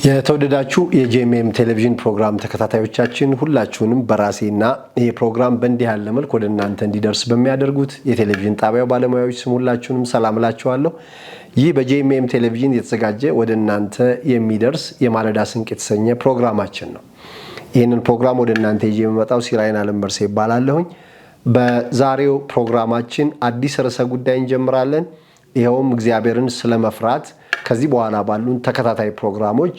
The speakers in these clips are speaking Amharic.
የተወደዳችሁ የጄኤምኤም ቴሌቪዥን ፕሮግራም ተከታታዮቻችን ሁላችሁንም በራሴና ይሄ ፕሮግራም በእንዲህ ያለ መልኩ ወደ እናንተ እንዲደርስ በሚያደርጉት የቴሌቪዥን ጣቢያው ባለሙያዎች ስም ሁላችሁንም ሰላም እላችኋለሁ። ይህ በጄኤምኤም ቴሌቪዥን የተዘጋጀ ወደ እናንተ የሚደርስ የማለዳ ስንቅ የተሰኘ ፕሮግራማችን ነው። ይህንን ፕሮግራም ወደ እናንተ ይዤ የምመጣው ሲራይን አለምበርሴ ይባላለሁኝ። በዛሬው ፕሮግራማችን አዲስ ርዕሰ ጉዳይ እንጀምራለን። ይኸውም እግዚአብሔርን ስለመፍራት ከዚህ በኋላ ባሉን ተከታታይ ፕሮግራሞች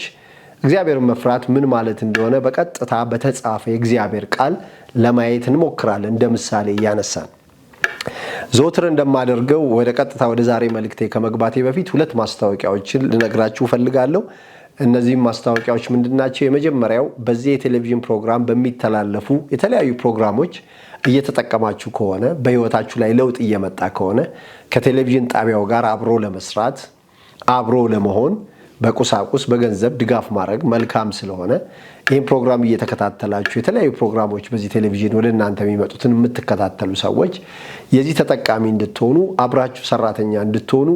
እግዚአብሔርን መፍራት ምን ማለት እንደሆነ በቀጥታ በተጻፈ የእግዚአብሔር ቃል ለማየት እንሞክራለን። እንደ ምሳሌ እያነሳን ዘወትር እንደማደርገው ወደ ቀጥታ ወደ ዛሬ መልእክቴ ከመግባቴ በፊት ሁለት ማስታወቂያዎችን ልነግራችሁ ፈልጋለሁ። እነዚህም ማስታወቂያዎች ምንድናቸው? የመጀመሪያው በዚህ የቴሌቪዥን ፕሮግራም በሚተላለፉ የተለያዩ ፕሮግራሞች እየተጠቀማችሁ ከሆነ በህይወታችሁ ላይ ለውጥ እየመጣ ከሆነ ከቴሌቪዥን ጣቢያው ጋር አብሮ ለመስራት አብሮ ለመሆን በቁሳቁስ በገንዘብ ድጋፍ ማድረግ መልካም ስለሆነ ይህን ፕሮግራም እየተከታተላችሁ የተለያዩ ፕሮግራሞች በዚህ ቴሌቪዥን ወደ እናንተ የሚመጡትን የምትከታተሉ ሰዎች የዚህ ተጠቃሚ እንድትሆኑ አብራችሁ ሰራተኛ እንድትሆኑ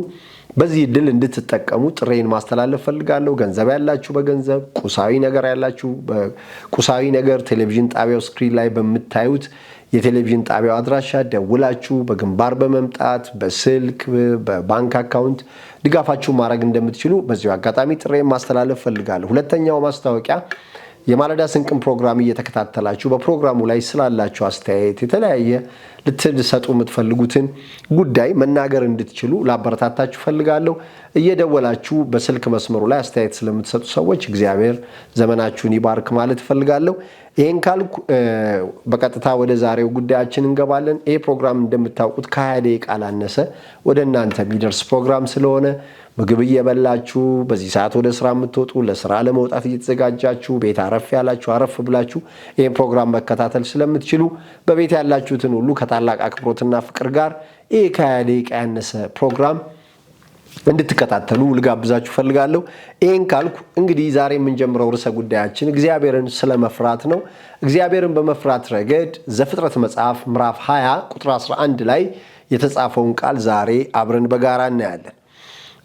በዚህ እድል እንድትጠቀሙ ጥሬን ማስተላለፍ ፈልጋለሁ። ገንዘብ ያላችሁ በገንዘብ ቁሳዊ ነገር ያላችሁ በቁሳዊ ነገር ቴሌቪዥን ጣቢያው ስክሪን ላይ በምታዩት የቴሌቪዥን ጣቢያው አድራሻ ደውላችሁ በግንባር በመምጣት በስልክ በባንክ አካውንት ድጋፋችሁ ማድረግ እንደምትችሉ በዚሁ አጋጣሚ ጥሬን ማስተላለፍ ፈልጋለሁ። ሁለተኛው ማስታወቂያ የማለዳ ስንቅን ፕሮግራም እየተከታተላችሁ በፕሮግራሙ ላይ ስላላችሁ አስተያየት የተለያየ ልትሰጡ የምትፈልጉትን ጉዳይ መናገር እንድትችሉ ላበረታታችሁ ፈልጋለሁ። እየደወላችሁ በስልክ መስመሩ ላይ አስተያየት ስለምትሰጡ ሰዎች እግዚአብሔር ዘመናችሁን ይባርክ ማለት ፈልጋለሁ። ይሄን ካልኩ በቀጥታ ወደ ዛሬው ጉዳያችን እንገባለን። ይሄ ፕሮግራም እንደምታውቁት ከ20 ደቂቃ ያላነሰ ወደ እናንተ የሚደርስ ፕሮግራም ስለሆነ ምግብ እየበላችሁ በዚህ ሰዓት ወደ ስራ የምትወጡ ለስራ ለመውጣት እየተዘጋጃችሁ ቤት አረፍ ያላችሁ አረፍ ብላችሁ ይሄን ፕሮግራም መከታተል ስለምትችሉ በቤት ያላችሁትን ሁሉ ከታላቅ አክብሮትና ፍቅር ጋር ይሄ ከ20 ደቂቃ ያነሰ ፕሮግራም እንድትከታተሉ ልጋብዛችሁ ፈልጋለሁ። ይሄን ካልኩ እንግዲህ ዛሬ የምንጀምረው ርዕሰ ጉዳያችን እግዚአብሔርን ስለመፍራት ነው። እግዚአብሔርን በመፍራት ረገድ ዘፍጥረት መጽሐፍ ምዕራፍ 20 ቁጥር 11 ላይ የተጻፈውን ቃል ዛሬ አብረን በጋራ እናያለን።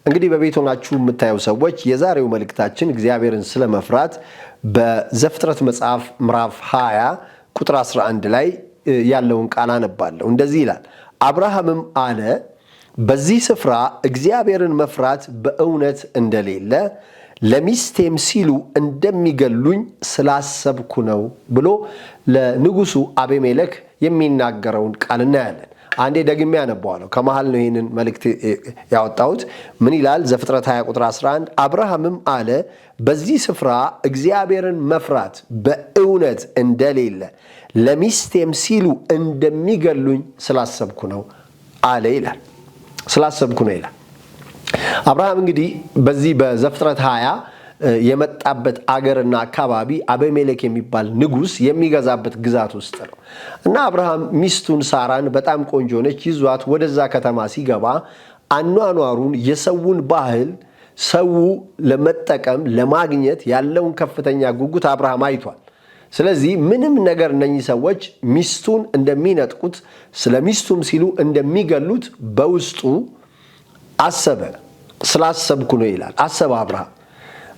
እንግዲህ በቤት ሆናችሁ የምታዩ ሰዎች የዛሬው መልእክታችን እግዚአብሔርን ስለመፍራት በዘፍጥረት መጽሐፍ ምዕራፍ 20 ቁጥር 11 ላይ ያለውን ቃል አነባለሁ። እንደዚህ ይላል፣ አብርሃምም አለ በዚህ ስፍራ እግዚአብሔርን መፍራት በእውነት እንደሌለ ለሚስቴም ሲሉ እንደሚገሉኝ ስላሰብኩ ነው ብሎ ለንጉሱ አቤሜሌክ የሚናገረውን ቃል እናያለን። አንዴ ደግሜ ያነባዋለሁ። ከመሃል ነው ይህንን መልእክት ያወጣሁት። ምን ይላል? ዘፍጥረት 20 ቁጥር 11 አብርሃምም አለ በዚህ ስፍራ እግዚአብሔርን መፍራት በእውነት እንደሌለ ለሚስቴም ሲሉ እንደሚገሉኝ ስላሰብኩ ነው አለ ይላል። ስላሰብኩ ነው ይላል። አብርሃም እንግዲህ በዚህ በዘፍጥረት 20 የመጣበት አገርና አካባቢ አቤሜሌክ የሚባል ንጉስ የሚገዛበት ግዛት ውስጥ ነው እና አብርሃም ሚስቱን ሳራን በጣም ቆንጆ ነች ይዟት ወደዛ ከተማ ሲገባ አኗኗሩን የሰውን ባህል ሰው ለመጠቀም ለማግኘት ያለውን ከፍተኛ ጉጉት አብርሃም አይቷል። ስለዚህ ምንም ነገር እነኚህ ሰዎች ሚስቱን እንደሚነጥቁት ስለ ሚስቱም ሲሉ እንደሚገሉት በውስጡ አሰበ። ስላሰብኩ ነው ይላል። አሰበ አብርሃም።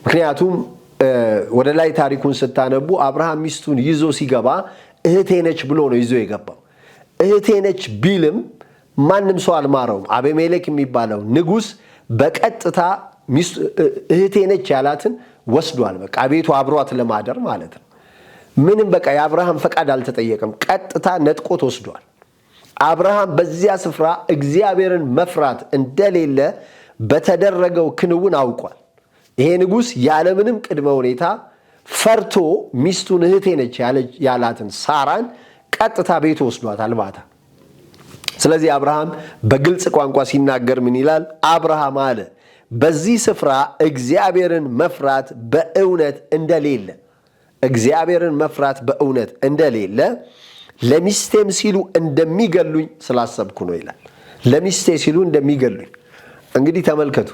ምክንያቱም ወደ ላይ ታሪኩን ስታነቡ አብርሃም ሚስቱን ይዞ ሲገባ እህቴ ነች ብሎ ነው ይዞ የገባው። እህቴ ነች ቢልም ማንም ሰው አልማረውም። አቤሜሌክ የሚባለው ንጉስ በቀጥታ እህቴ ነች ያላትን ወስዷል። በቃ ቤቱ አብሯት ለማደር ማለት ነው። ምንም በቃ የአብርሃም ፈቃድ አልተጠየቀም። ቀጥታ ነጥቆት ወስዷል። አብርሃም በዚያ ስፍራ እግዚአብሔርን መፍራት እንደሌለ በተደረገው ክንውን አውቋል። ይሄ ንጉስ ያለምንም ቅድመ ሁኔታ ፈርቶ ሚስቱን እህቴ ነች ያላትን ሳራን ቀጥታ ቤቱ ወስዷታል ማታ። ስለዚህ አብርሃም በግልጽ ቋንቋ ሲናገር ምን ይላል? አብርሃም አለ በዚህ ስፍራ እግዚአብሔርን መፍራት በእውነት እንደሌለ እግዚአብሔርን መፍራት በእውነት እንደሌለ ለሚስቴም ሲሉ እንደሚገሉኝ ስላሰብኩ ነው ይላል። ለሚስቴ ሲሉ እንደሚገሉኝ እንግዲህ ተመልከቱ።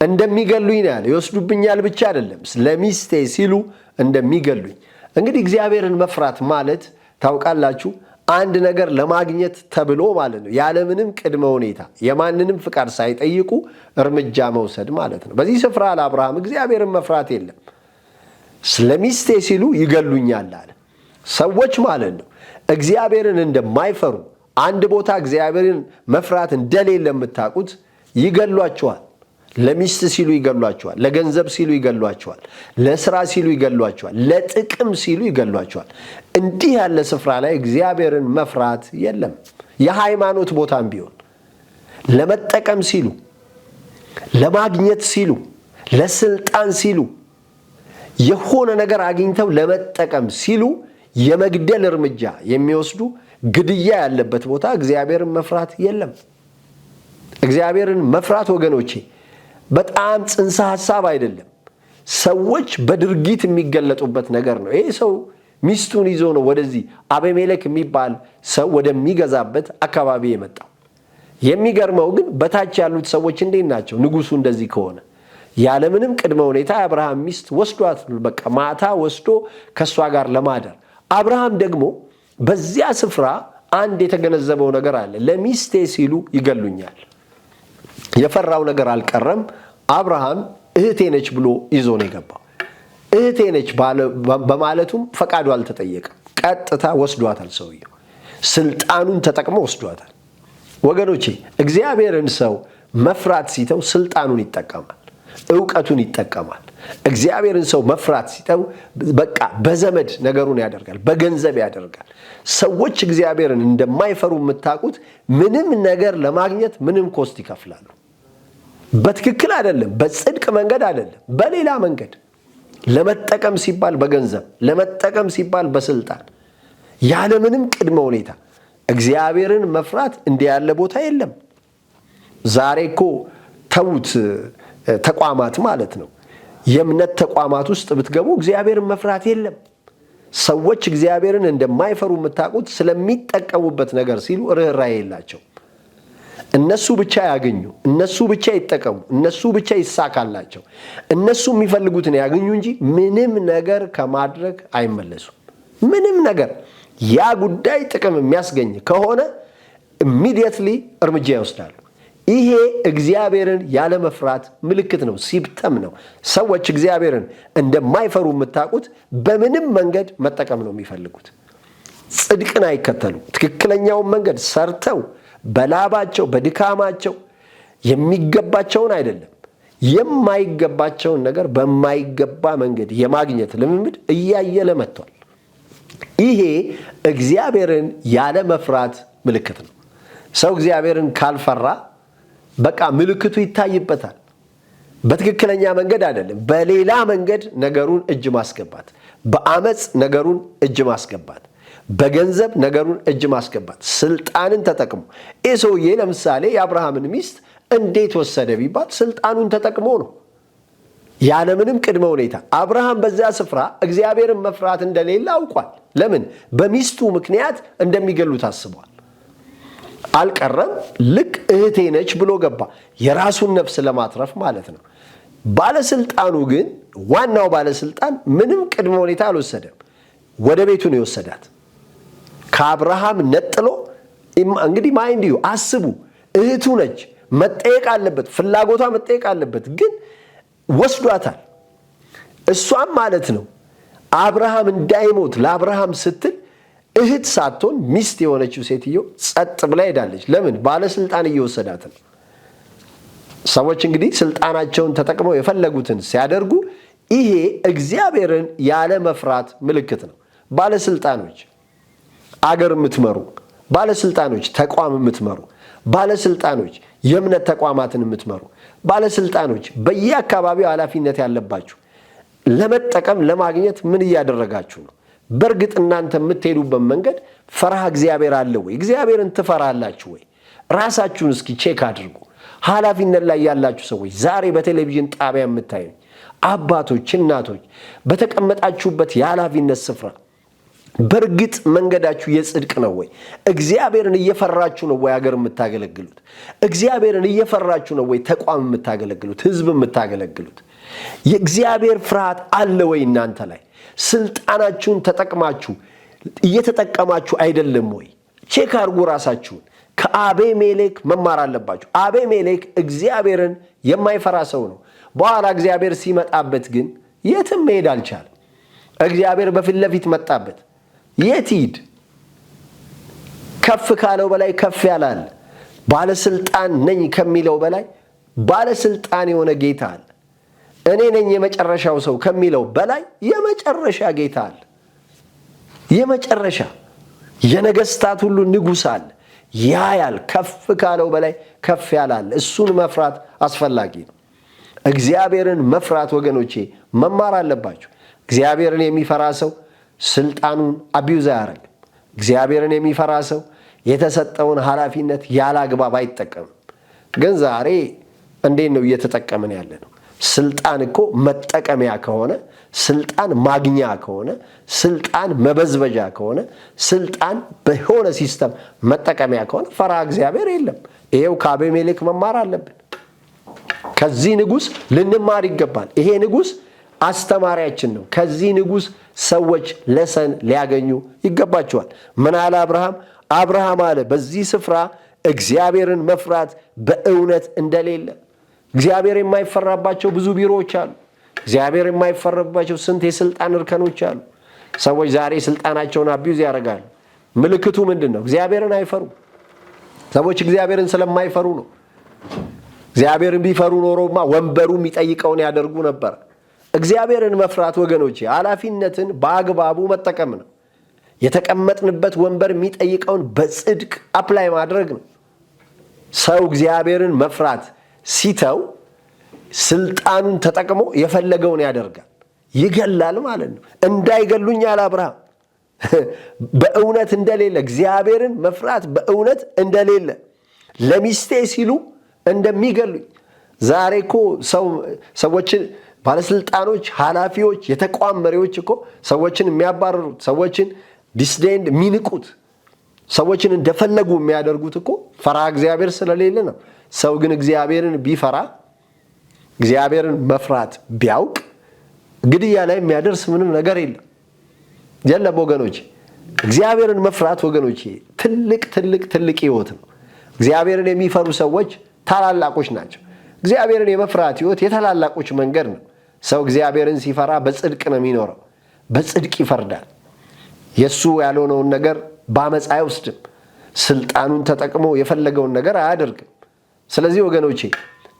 እንደሚገሉኝ ነው ያለ። ይወስዱብኛል ብቻ አይደለም፣ ለሚስቴ ሲሉ እንደሚገሉኝ። እንግዲህ እግዚአብሔርን መፍራት ማለት ታውቃላችሁ አንድ ነገር ለማግኘት ተብሎ ማለት ነው። ያለምንም ቅድመ ሁኔታ የማንንም ፍቃድ ሳይጠይቁ እርምጃ መውሰድ ማለት ነው። በዚህ ስፍራ ለአብርሃም እግዚአብሔርን መፍራት የለም። ስለሚስቴ ሲሉ ይገሉኛል አለ። ሰዎች ማለት ነው እግዚአብሔርን እንደማይፈሩ አንድ ቦታ እግዚአብሔርን መፍራት እንደሌለ የምታውቁት ይገሏቸዋል። ለሚስት ሲሉ ይገሏቸዋል፣ ለገንዘብ ሲሉ ይገሏቸዋል፣ ለስራ ሲሉ ይገሏቸዋል፣ ለጥቅም ሲሉ ይገሏቸዋል። እንዲህ ያለ ስፍራ ላይ እግዚአብሔርን መፍራት የለም። የሃይማኖት ቦታም ቢሆን ለመጠቀም ሲሉ፣ ለማግኘት ሲሉ፣ ለስልጣን ሲሉ፣ የሆነ ነገር አግኝተው ለመጠቀም ሲሉ የመግደል እርምጃ የሚወስዱ ግድያ ያለበት ቦታ እግዚአብሔርን መፍራት የለም። እግዚአብሔርን መፍራት ወገኖቼ በጣም ጽንሰ ሐሳብ አይደለም፣ ሰዎች በድርጊት የሚገለጡበት ነገር ነው። ይሄ ሰው ሚስቱን ይዞ ነው ወደዚህ አቤሜሌክ የሚባል ሰው ወደሚገዛበት አካባቢ የመጣው። የሚገርመው ግን በታች ያሉት ሰዎች እንዴት ናቸው? ንጉሱ እንደዚህ ከሆነ ያለምንም ቅድመ ሁኔታ የአብርሃም ሚስት ወስዷት፣ በቃ ማታ ወስዶ ከእሷ ጋር ለማደር። አብርሃም ደግሞ በዚያ ስፍራ አንድ የተገነዘበው ነገር አለ። ለሚስቴ ሲሉ ይገሉኛል። የፈራው ነገር አልቀረም። አብርሃም እህቴ ነች ብሎ ይዞ ነው የገባው። እህቴ ነች በማለቱም ፈቃዱ አልተጠየቀም። ቀጥታ ወስዷታል። ሰውየው ስልጣኑን ተጠቅሞ ወስዷታል። ወገኖቼ እግዚአብሔርን ሰው መፍራት ሲተው ስልጣኑን ይጠቀማል፣ ዕውቀቱን ይጠቀማል። እግዚአብሔርን ሰው መፍራት ሲተው በቃ በዘመድ ነገሩን ያደርጋል፣ በገንዘብ ያደርጋል። ሰዎች እግዚአብሔርን እንደማይፈሩ የምታውቁት ምንም ነገር ለማግኘት ምንም ኮስት ይከፍላሉ። በትክክል አይደለም፣ በጽድቅ መንገድ አይደለም፣ በሌላ መንገድ ለመጠቀም ሲባል በገንዘብ ለመጠቀም ሲባል በስልጣን ያለምንም ቅድመ ሁኔታ እግዚአብሔርን መፍራት እንዲህ ያለ ቦታ የለም። ዛሬ እኮ ተዉት ተቋማት ማለት ነው። የእምነት ተቋማት ውስጥ ብትገቡ እግዚአብሔርን መፍራት የለም። ሰዎች እግዚአብሔርን እንደማይፈሩ የምታውቁት ስለሚጠቀሙበት ነገር ሲሉ ርኅራኄ የላቸው። እነሱ ብቻ ያገኙ፣ እነሱ ብቻ ይጠቀሙ፣ እነሱ ብቻ ይሳካላቸው፣ እነሱ የሚፈልጉትን ያገኙ እንጂ ምንም ነገር ከማድረግ አይመለሱም። ምንም ነገር ያ ጉዳይ ጥቅም የሚያስገኝ ከሆነ ኢሚዲየትሊ እርምጃ ይወስዳሉ። ይሄ እግዚአብሔርን ያለመፍራት ምልክት ነው፣ ሲምፕተም ነው። ሰዎች እግዚአብሔርን እንደማይፈሩ የምታውቁት በምንም መንገድ መጠቀም ነው የሚፈልጉት። ጽድቅን አይከተሉም። ትክክለኛውን መንገድ ሰርተው በላባቸው በድካማቸው የሚገባቸውን አይደለም፣ የማይገባቸውን ነገር በማይገባ መንገድ የማግኘት ልምምድ እያየለ መጥቷል። ይሄ እግዚአብሔርን ያለመፍራት ምልክት ነው። ሰው እግዚአብሔርን ካልፈራ በቃ ምልክቱ ይታይበታል። በትክክለኛ መንገድ አይደለም፣ በሌላ መንገድ ነገሩን እጅ ማስገባት፣ በአመፅ ነገሩን እጅ ማስገባት፣ በገንዘብ ነገሩን እጅ ማስገባት፣ ስልጣንን ተጠቅሞ። ይህ ሰውዬ ለምሳሌ የአብርሃምን ሚስት እንዴት ወሰደ ቢባል ስልጣኑን ተጠቅሞ ነው፣ ያለምንም ቅድመ ሁኔታ። አብርሃም በዚያ ስፍራ እግዚአብሔርን መፍራት እንደሌለ አውቋል። ለምን? በሚስቱ ምክንያት እንደሚገሉት አስቧል። አልቀረም፣ ልክ እህቴ ነች ብሎ ገባ፣ የራሱን ነፍስ ለማትረፍ ማለት ነው። ባለስልጣኑ ግን ዋናው ባለስልጣን ምንም ቅድመ ሁኔታ አልወሰደም፣ ወደ ቤቱ ነው የወሰዳት። ከአብርሃም ነጥሎ እንግዲህ ማይንድ ዩ አስቡ፣ እህቱ ነች፣ መጠየቅ አለበት፣ ፍላጎቷ መጠየቅ አለበት። ግን ወስዷታል። እሷም ማለት ነው አብርሃም እንዳይሞት ለአብርሃም ስትል እህት ሳትሆን ሚስት የሆነችው ሴትዮ ጸጥ ብላ ሄዳለች። ለምን? ባለስልጣን እየወሰዳት ነው። ሰዎች እንግዲህ ስልጣናቸውን ተጠቅመው የፈለጉትን ሲያደርጉ ይሄ እግዚአብሔርን ያለ መፍራት ምልክት ነው። ባለስልጣኖች፣ አገር የምትመሩ ባለስልጣኖች፣ ተቋም የምትመሩ ባለስልጣኖች፣ የእምነት ተቋማትን የምትመሩ ባለስልጣኖች፣ በየአካባቢው ኃላፊነት ያለባችሁ ለመጠቀም ለማግኘት ምን እያደረጋችሁ ነው? በእርግጥ እናንተ የምትሄዱበት መንገድ ፈርሃ እግዚአብሔር አለ ወይ? እግዚአብሔርን ትፈራላችሁ ወይ? ራሳችሁን እስኪ ቼክ አድርጉ። ኃላፊነት ላይ ያላችሁ ሰዎች፣ ዛሬ በቴሌቪዥን ጣቢያ የምታዩ አባቶች፣ እናቶች፣ በተቀመጣችሁበት የኃላፊነት ስፍራ በእርግጥ መንገዳችሁ የጽድቅ ነው ወይ? እግዚአብሔርን እየፈራችሁ ነው ወይ አገር የምታገለግሉት? እግዚአብሔርን እየፈራችሁ ነው ወይ ተቋም የምታገለግሉት? ህዝብ የምታገለግሉት? የእግዚአብሔር ፍርሃት አለ ወይ እናንተ ላይ? ስልጣናችሁን ተጠቅማችሁ እየተጠቀማችሁ አይደለም ወይ? ቼክ አድርጉ ራሳችሁን። ከአቤሜሌክ መማር አለባችሁ። አቤሜሌክ እግዚአብሔርን የማይፈራ ሰው ነው። በኋላ እግዚአብሔር ሲመጣበት ግን የትም መሄድ አልቻለም። እግዚአብሔር በፊት ለፊት መጣበት። የት ሂድ? ከፍ ካለው በላይ ከፍ ያላል። ባለስልጣን ነኝ ከሚለው በላይ ባለስልጣን የሆነ ጌታ አለ። እኔ ነኝ የመጨረሻው ሰው ከሚለው በላይ የመጨረሻ ጌታ አለ። የመጨረሻ የነገስታት ሁሉ ንጉሥ አለ። ያያል። ከፍ ካለው በላይ ከፍ ያላል። እሱን መፍራት አስፈላጊ ነው። እግዚአብሔርን መፍራት ወገኖቼ መማር አለባችሁ። እግዚአብሔርን የሚፈራ ሰው ስልጣኑን አቢዩዝ አያደርግም። እግዚአብሔርን የሚፈራ ሰው የተሰጠውን ኃላፊነት ያለ አግባብ አይጠቀምም። ግን ዛሬ እንዴት ነው እየተጠቀምን ያለ ነው? ስልጣን እኮ መጠቀሚያ ከሆነ፣ ስልጣን ማግኛ ከሆነ፣ ስልጣን መበዝበዣ ከሆነ፣ ስልጣን በሆነ ሲስተም መጠቀሚያ ከሆነ ፈሪሃ እግዚአብሔር የለም። ይሄው ከአቤሜሌክ መማር አለብን። ከዚህ ንጉሥ ልንማር ይገባል። ይሄ ንጉሥ አስተማሪያችን ነው። ከዚህ ንጉሥ ሰዎች ለሰን ሊያገኙ ይገባቸዋል። ምን አለ አብርሃም? አብርሃም አለ በዚህ ስፍራ እግዚአብሔርን መፍራት በእውነት እንደሌለ። እግዚአብሔር የማይፈራባቸው ብዙ ቢሮዎች አሉ። እግዚአብሔር የማይፈራባቸው ስንት የስልጣን እርከኖች አሉ። ሰዎች ዛሬ ስልጣናቸውን አቢዩዝ ያደርጋሉ። ምልክቱ ምንድን ነው? እግዚአብሔርን አይፈሩም። ሰዎች እግዚአብሔርን ስለማይፈሩ ነው። እግዚአብሔርን ቢፈሩ ኖሮማ ወንበሩ የሚጠይቀውን ያደርጉ ነበር። እግዚአብሔርን መፍራት ወገኖቼ ኃላፊነትን በአግባቡ መጠቀም ነው። የተቀመጥንበት ወንበር የሚጠይቀውን በጽድቅ አፕላይ ማድረግ ነው። ሰው እግዚአብሔርን መፍራት ሲተው ስልጣኑን ተጠቅሞ የፈለገውን ያደርጋል። ይገላል ማለት ነው። እንዳይገሉኝ አለ አብርሃም። በእውነት እንደሌለ እግዚአብሔርን መፍራት በእውነት እንደሌለ ለሚስቴ ሲሉ እንደሚገሉኝ። ዛሬ እኮ ሰዎችን ባለስልጣኖች፣ ኃላፊዎች፣ የተቋም መሪዎች እኮ ሰዎችን የሚያባረሩት፣ ሰዎችን ዲስዴንድ የሚንቁት፣ ሰዎችን እንደፈለጉ የሚያደርጉት እኮ ፈሪሃ እግዚአብሔር ስለሌለ ነው። ሰው ግን እግዚአብሔርን ቢፈራ፣ እግዚአብሔርን መፍራት ቢያውቅ ግድያ ላይ የሚያደርስ ምንም ነገር የለም ወገኖች። እግዚአብሔርን መፍራት ወገኖች ትልቅ ትልቅ ትልቅ ህይወት ነው። እግዚአብሔርን የሚፈሩ ሰዎች ታላላቆች ናቸው። እግዚአብሔርን የመፍራት ህይወት የታላላቆች መንገድ ነው። ሰው እግዚአብሔርን ሲፈራ በጽድቅ ነው የሚኖረው። በጽድቅ ይፈርዳል። የሱ ያልሆነውን ነገር በአመፃ አይወስድም። ስልጣኑን ተጠቅሞ የፈለገውን ነገር አያደርግም። ስለዚህ ወገኖቼ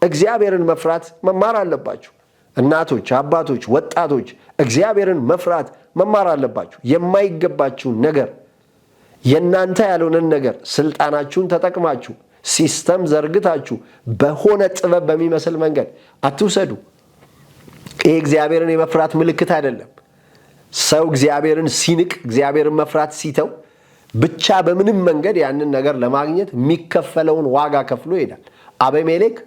እግዚአብሔርን መፍራት መማር አለባችሁ። እናቶች፣ አባቶች፣ ወጣቶች እግዚአብሔርን መፍራት መማር አለባችሁ። የማይገባችሁን ነገር፣ የእናንተ ያልሆነን ነገር ስልጣናችሁን ተጠቅማችሁ ሲስተም ዘርግታችሁ በሆነ ጥበብ በሚመስል መንገድ አትውሰዱ። ይሄ እግዚአብሔርን የመፍራት ምልክት አይደለም። ሰው እግዚአብሔርን ሲንቅ፣ እግዚአብሔርን መፍራት ሲተው ብቻ በምንም መንገድ ያንን ነገር ለማግኘት የሚከፈለውን ዋጋ ከፍሎ ይሄዳል። አቤሜሌክ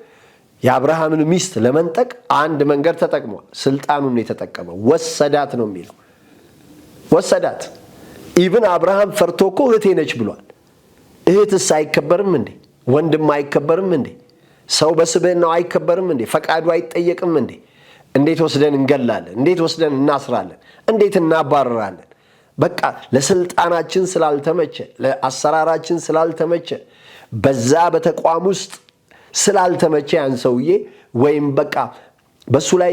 የአብርሃምን ሚስት ለመንጠቅ አንድ መንገድ ተጠቅሟል። ስልጣኑን የተጠቀመው ወሰዳት ነው የሚለው። ወሰዳት። ኢቭን አብርሃም ፈርቶ እኮ እህቴ ነች ብሏል። እህትስ አይከበርም እንዴ? ወንድም አይከበርም እንዴ? ሰው በስብዕናው አይከበርም እንዴ? ፈቃዱ አይጠየቅም እንዴ? እንዴት ወስደን እንገላለን? እንዴት ወስደን እናስራለን? እንዴት እናባረራለን? በቃ ለስልጣናችን ስላልተመቸ፣ ለአሰራራችን ስላልተመቸ፣ በዛ በተቋም ውስጥ ስላልተመቸ ያን ሰውዬ ወይም በቃ በሱ ላይ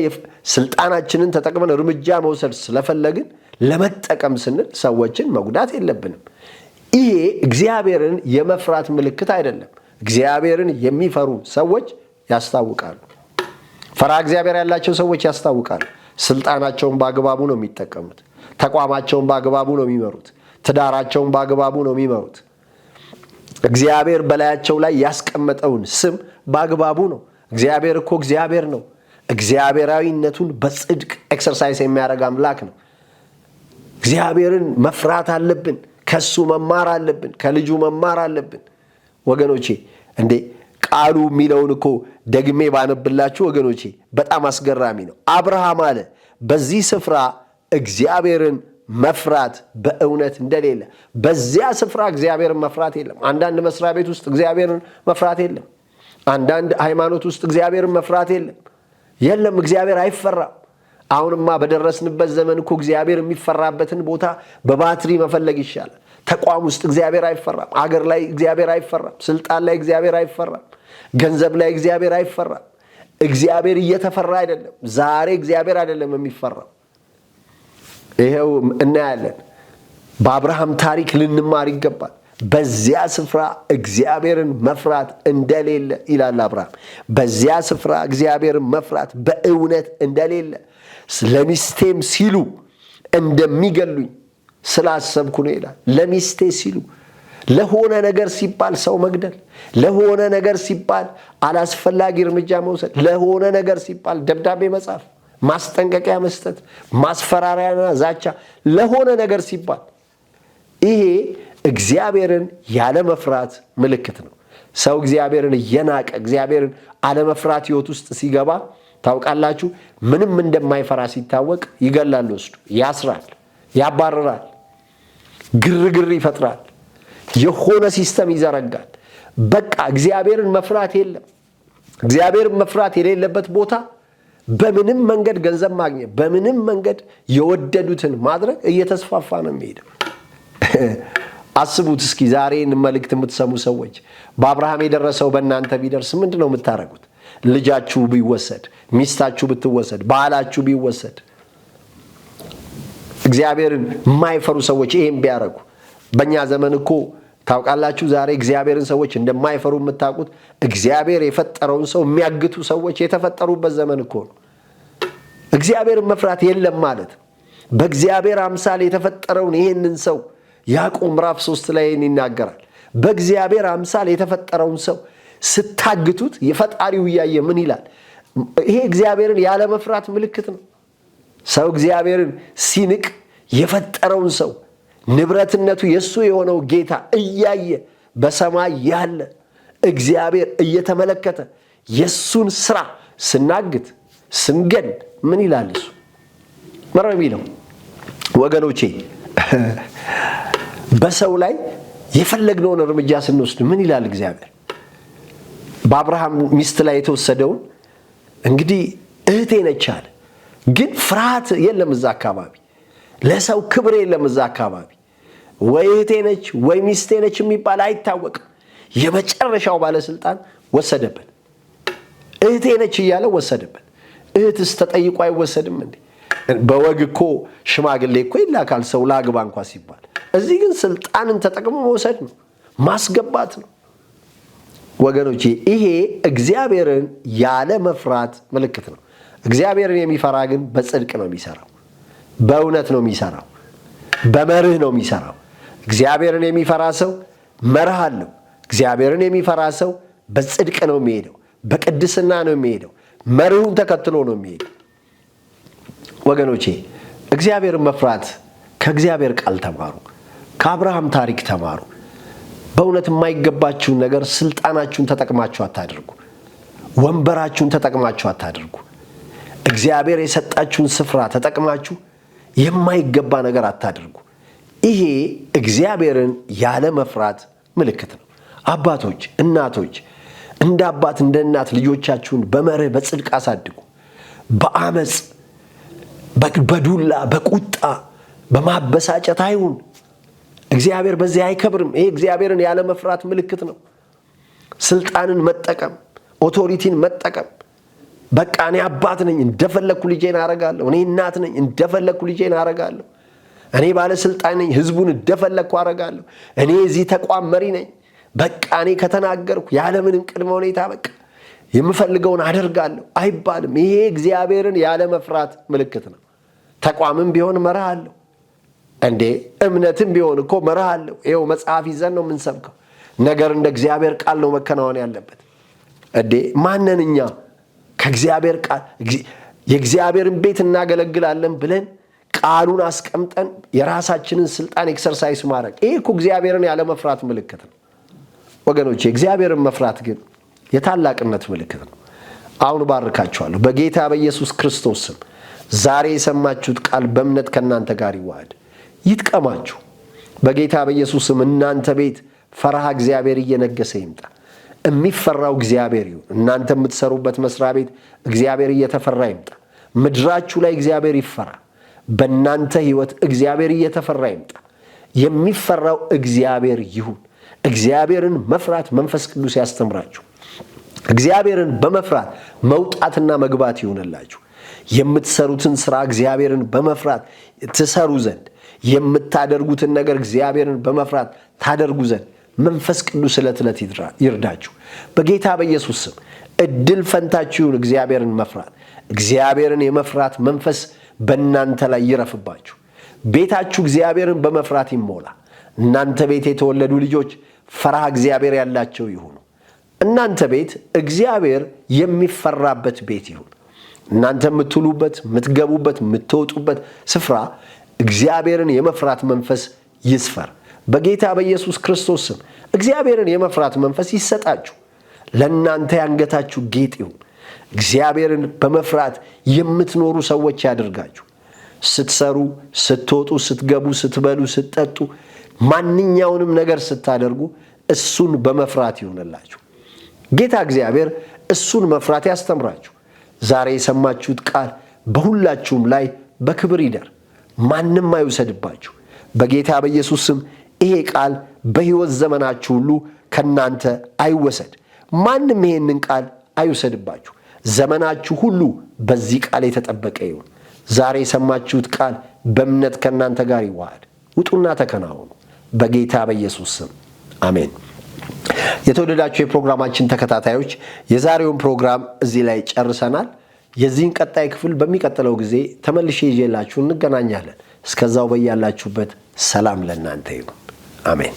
ስልጣናችንን ተጠቅመን እርምጃ መውሰድ ስለፈለግን ለመጠቀም ስንል ሰዎችን መጉዳት የለብንም። ይሄ እግዚአብሔርን የመፍራት ምልክት አይደለም። እግዚአብሔርን የሚፈሩ ሰዎች ያስታውቃሉ። ፈሪሃ እግዚአብሔር ያላቸው ሰዎች ያስታውቃሉ። ስልጣናቸውን በአግባቡ ነው የሚጠቀሙት። ተቋማቸውን በአግባቡ ነው የሚመሩት። ትዳራቸውን በአግባቡ ነው የሚመሩት። እግዚአብሔር በላያቸው ላይ ያስቀመጠውን ስም በአግባቡ ነው። እግዚአብሔር እኮ እግዚአብሔር ነው። እግዚአብሔራዊነቱን በጽድቅ ኤክሰርሳይዝ የሚያደርግ አምላክ ነው። እግዚአብሔርን መፍራት አለብን። ከሱ መማር አለብን። ከልጁ መማር አለብን። ወገኖቼ እንዴ ቃሉ የሚለውን እኮ ደግሜ ባነብላችሁ ወገኖቼ በጣም አስገራሚ ነው። አብርሃም አለ በዚህ ስፍራ እግዚአብሔርን መፍራት በእውነት እንደሌለ። በዚያ ስፍራ እግዚአብሔርን መፍራት የለም። አንዳንድ መስሪያ ቤት ውስጥ እግዚአብሔርን መፍራት የለም። አንዳንድ ሃይማኖት ውስጥ እግዚአብሔርን መፍራት የለም። እግዚአብሔር አይፈራም። አሁንማ በደረስንበት ዘመን እኮ እግዚአብሔር የሚፈራበትን ቦታ በባትሪ መፈለግ ይሻላል። ተቋም ውስጥ እግዚአብሔር አይፈራም። አገር ላይ እግዚአብሔር አይፈራም። ስልጣን ላይ እግዚአብሔር አይፈራም። ገንዘብ ላይ እግዚአብሔር አይፈራም። እግዚአብሔር እየተፈራ አይደለም። ዛሬ እግዚአብሔር አይደለም የሚፈራው። ይሄው እናያለን። በአብርሃም ታሪክ ልንማር ይገባል። በዚያ ስፍራ እግዚአብሔርን መፍራት እንደሌለ ይላል አብርሃም። በዚያ ስፍራ እግዚአብሔርን መፍራት በእውነት እንደሌለ ለሚስቴም ሲሉ እንደሚገሉኝ ስላሰብኩ ነው ይላል። ለሚስቴ ሲሉ፣ ለሆነ ነገር ሲባል ሰው መግደል፣ ለሆነ ነገር ሲባል አላስፈላጊ እርምጃ መውሰድ፣ ለሆነ ነገር ሲባል ደብዳቤ መጻፍ፣ ማስጠንቀቂያ መስጠት፣ ማስፈራሪያና ዛቻ፣ ለሆነ ነገር ሲባል ይሄ እግዚአብሔርን ያለመፍራት ምልክት ነው። ሰው እግዚአብሔርን እየናቀ እግዚአብሔርን አለመፍራት ሕይወት ውስጥ ሲገባ ታውቃላችሁ፣ ምንም እንደማይፈራ ሲታወቅ ይገላል፣ ወስዶ ያስራል፣ ያባርራል፣ ግርግር ይፈጥራል፣ የሆነ ሲስተም ይዘረጋል። በቃ እግዚአብሔርን መፍራት የለም። እግዚአብሔርን መፍራት የሌለበት ቦታ በምንም መንገድ ገንዘብ ማግኘት፣ በምንም መንገድ የወደዱትን ማድረግ እየተስፋፋ ነው የሚሄደው። አስቡት እስኪ ዛሬን መልእክት የምትሰሙ ሰዎች፣ በአብርሃም የደረሰው በእናንተ ቢደርስ ምንድን ነው የምታደርጉት? ልጃችሁ ቢወሰድ፣ ሚስታችሁ ብትወሰድ፣ ባላችሁ ቢወሰድ፣ እግዚአብሔርን የማይፈሩ ሰዎች ይሄን ቢያደርጉ። በእኛ ዘመን እኮ ታውቃላችሁ ዛሬ እግዚአብሔርን ሰዎች እንደማይፈሩ የምታውቁት እግዚአብሔር የፈጠረውን ሰው የሚያግቱ ሰዎች የተፈጠሩበት ዘመን እኮ ነው። እግዚአብሔርን መፍራት የለም ማለት በእግዚአብሔር አምሳል የተፈጠረውን ይሄንን ሰው ያዕቆብ ምዕራፍ 3 ላይ ይናገራል። በእግዚአብሔር አምሳል የተፈጠረውን ሰው ስታግቱት የፈጣሪው እያየ ምን ይላል? ይሄ እግዚአብሔርን ያለ መፍራት ምልክት ነው። ሰው እግዚአብሔርን ሲንቅ የፈጠረውን ሰው ንብረትነቱ የሱ የሆነው ጌታ እያየ በሰማይ ያለ እግዚአብሔር እየተመለከተ የሱን ስራ ስናግት ስንገን ምን ይላል? እሱ መረቢ ነው ወገኖቼ። በሰው ላይ የፈለግነውን እርምጃ ስንወስድ ምን ይላል እግዚአብሔር? በአብርሃም ሚስት ላይ የተወሰደውን እንግዲህ እህቴ ነች አለ። ግን ፍርሃት የለም እዛ አካባቢ፣ ለሰው ክብር የለም እዛ አካባቢ። ወይ እህቴ ነች ወይ ሚስቴ ነች የሚባል አይታወቅም። የመጨረሻው ባለስልጣን ወሰደበት። እህቴ ነች እያለ ወሰደበት። እህትስ ተጠይቆ አይወሰድም እንዴ? በወግ እኮ ሽማግሌ እኮ ይላካል ሰው ላግባ እንኳ ሲባል። እዚህ ግን ስልጣንን ተጠቅሞ መውሰድ ነው፣ ማስገባት ነው። ወገኖቼ ይሄ እግዚአብሔርን ያለ መፍራት ምልክት ነው። እግዚአብሔርን የሚፈራ ግን በጽድቅ ነው የሚሰራው፣ በእውነት ነው የሚሰራው፣ በመርህ ነው የሚሰራው። እግዚአብሔርን የሚፈራ ሰው መርህ አለው። እግዚአብሔርን የሚፈራ ሰው በጽድቅ ነው የሚሄደው፣ በቅድስና ነው የሚሄደው፣ መርሁን ተከትሎ ነው የሚሄደው። ወገኖቼ እግዚአብሔርን መፍራት ከእግዚአብሔር ቃል ተማሩ፣ ከአብርሃም ታሪክ ተማሩ። በእውነት የማይገባችሁን ነገር ስልጣናችሁን ተጠቅማችሁ አታድርጉ። ወንበራችሁን ተጠቅማችሁ አታድርጉ። እግዚአብሔር የሰጣችሁን ስፍራ ተጠቅማችሁ የማይገባ ነገር አታድርጉ። ይሄ እግዚአብሔርን ያለ መፍራት ምልክት ነው። አባቶች፣ እናቶች እንደ አባት እንደ እናት ልጆቻችሁን በመርህ በጽድቅ አሳድጉ። በአመፅ በዱላ በቁጣ በማበሳጨት አይሁን። እግዚአብሔር በዚህ አይከብርም። ይሄ እግዚአብሔርን ያለ መፍራት ምልክት ነው። ስልጣንን መጠቀም፣ ኦቶሪቲን መጠቀም። በቃ እኔ አባት ነኝ እንደፈለኩ ልጄን አረጋለሁ፣ እኔ እናት ነኝ እንደፈለኩ ልጄን አረጋለሁ፣ እኔ ባለስልጣን ነኝ ህዝቡን እንደፈለኩ አረጋለሁ፣ እኔ እዚህ ተቋም መሪ ነኝ፣ በቃ እኔ ከተናገርኩ ያለምንም ቅድመ ሁኔታ በቃ የምፈልገውን አደርጋለሁ አይባልም። ይሄ እግዚአብሔርን ያለ መፍራት ምልክት ነው። ተቋምም ቢሆን መርህ አለው እንዴ! እምነትም ቢሆን እኮ መርህ አለው። ይኸው መጽሐፍ ይዘን ነው የምንሰብከው። ነገር እንደ እግዚአብሔር ቃል ነው መከናወን ያለበት እንዴ! ማንን እኛ ከእግዚአብሔር ቃል የእግዚአብሔርን ቤት እናገለግላለን ብለን ቃሉን አስቀምጠን የራሳችንን ስልጣን ኤክሰርሳይዝ ማድረግ፣ ይሄ እኮ እግዚአብሔርን ያለ መፍራት ምልክት ነው ወገኖቼ። እግዚአብሔርን መፍራት ግን የታላቅነት ምልክት ነው። አሁን ባርካችኋለሁ በጌታ በኢየሱስ ክርስቶስ ስም። ዛሬ የሰማችሁት ቃል በእምነት ከእናንተ ጋር ይዋሃድ፣ ይጥቀማችሁ በጌታ በኢየሱስ ስም። እናንተ ቤት ፈርሃ እግዚአብሔር እየነገሰ ይምጣ። የሚፈራው እግዚአብሔር ይሁን። እናንተ የምትሰሩበት መስሪያ ቤት እግዚአብሔር እየተፈራ ይምጣ። ምድራችሁ ላይ እግዚአብሔር ይፈራ። በእናንተ ህይወት እግዚአብሔር እየተፈራ ይምጣ። የሚፈራው እግዚአብሔር ይሁን። እግዚአብሔርን መፍራት መንፈስ ቅዱስ ያስተምራችሁ። እግዚአብሔርን በመፍራት መውጣትና መግባት ይሁንላችሁ። የምትሰሩትን ሥራ እግዚአብሔርን በመፍራት ትሰሩ ዘንድ፣ የምታደርጉትን ነገር እግዚአብሔርን በመፍራት ታደርጉ ዘንድ መንፈስ ቅዱስ ዕለት ዕለት ይርዳችሁ። በጌታ በኢየሱስ ስም እድል ፈንታችሁን እግዚአብሔርን መፍራት፣ እግዚአብሔርን የመፍራት መንፈስ በእናንተ ላይ ይረፍባችሁ። ቤታችሁ እግዚአብሔርን በመፍራት ይሞላ። እናንተ ቤት የተወለዱ ልጆች ፈርሃ እግዚአብሔር ያላቸው ይሁኑ። እናንተ ቤት እግዚአብሔር የሚፈራበት ቤት ይሁን። እናንተ የምትውሉበት፣ የምትገቡበት፣ የምትወጡበት ስፍራ እግዚአብሔርን የመፍራት መንፈስ ይስፈር። በጌታ በኢየሱስ ክርስቶስ ስም እግዚአብሔርን የመፍራት መንፈስ ይሰጣችሁ። ለእናንተ ያንገታችሁ ጌጥ ይሁን። እግዚአብሔርን በመፍራት የምትኖሩ ሰዎች ያደርጋችሁ። ስትሰሩ፣ ስትወጡ፣ ስትገቡ፣ ስትበሉ፣ ስትጠጡ፣ ማንኛውንም ነገር ስታደርጉ እሱን በመፍራት ይሆንላችሁ። ጌታ እግዚአብሔር እሱን መፍራት ያስተምራችሁ። ዛሬ የሰማችሁት ቃል በሁላችሁም ላይ በክብር ይደር፣ ማንም አይውሰድባችሁ። በጌታ በኢየሱስ ስም ይሄ ቃል በሕይወት ዘመናችሁ ሁሉ ከናንተ አይወሰድ። ማንም ይሄንን ቃል አይውሰድባችሁ። ዘመናችሁ ሁሉ በዚህ ቃል የተጠበቀ ይሁን። ዛሬ የሰማችሁት ቃል በእምነት ከናንተ ጋር ይዋሃድ። ውጡና ተከናወኑ በጌታ በኢየሱስ ስም አሜን። የተወደዳችሁ የፕሮግራማችን ተከታታዮች የዛሬውን ፕሮግራም እዚህ ላይ ጨርሰናል። የዚህን ቀጣይ ክፍል በሚቀጥለው ጊዜ ተመልሼ ይዤላችሁ እንገናኛለን። እስከዛው በያላችሁበት ሰላም ለእናንተ ይሁን። አሜን።